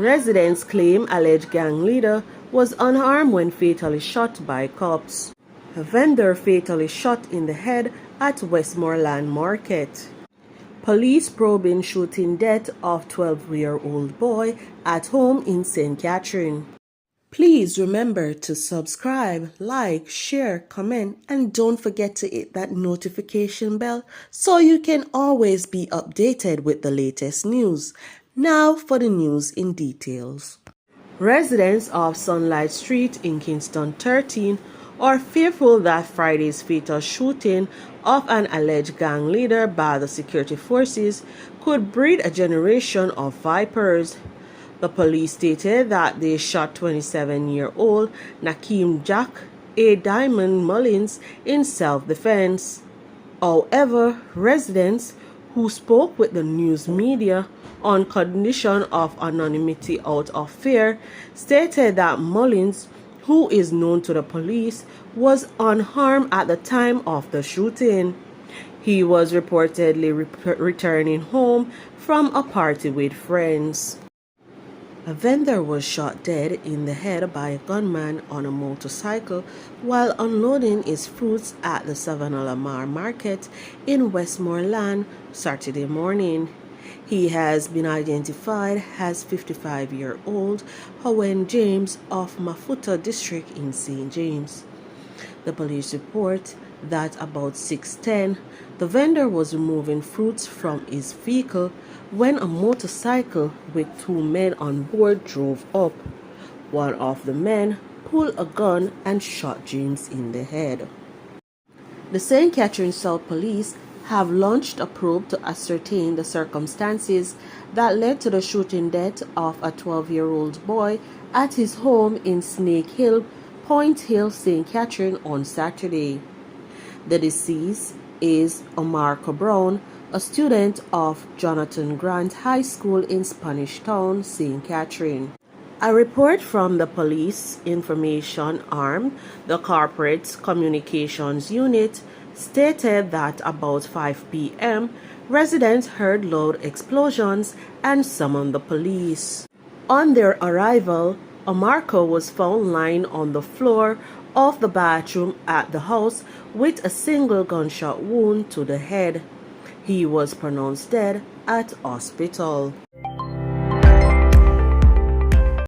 Residents claim alleged gang leader was unarmed when fatally shot by cops. A vendor fatally shot in the head at Westmoreland Market. Police probing shooting death of 12-year-old boy at home in St. Catherine. Please remember to subscribe, like, share, comment, and don't forget to hit that notification bell so you can always be updated with the latest news. Now for the news in details. Residents of Sunlight Street in Kingston 13 are fearful that Friday's fatal shooting of an alleged gang leader by the security forces could breed a generation of vipers. The police stated that they shot 27-year-old Nakeem Jack A. Diamond Mullins in self-defense. However, residents who spoke with the news media on condition of anonymity out of fear stated that Mullins, who is known to the police, was unharmed at the time of the shooting. He was reportedly returning home from a party with friends. A vendor was shot dead in the head by a gunman on a motorcycle while unloading his fruits at the Savannah Lamar Market in Westmoreland Saturday morning. He has been identified as 55-year-old Howen James of Mafuta District in St. James. The police report that about 6:10, the vendor was removing fruits from his vehicle when a motorcycle with two men on board drove up. One of the men pulled a gun and shot James in the head. The St. Catherine South Police have launched a probe to ascertain the circumstances that led to the shooting death of a 12-year-old boy at his home in Snake Hill, Point Hill, St. Catherine on Saturday. The deceased is Omarco Brown, a student of Jonathan Grant High School in Spanish Town, St. Catherine. A report from the Police Information Arm, the Corporate Communications Unit, stated that about 5 p.m., residents heard loud explosions and summoned the police. On their arrival, Omarco was found lying on the floor of the bathroom at the house with a single gunshot wound to the head. He was pronounced dead at hospital.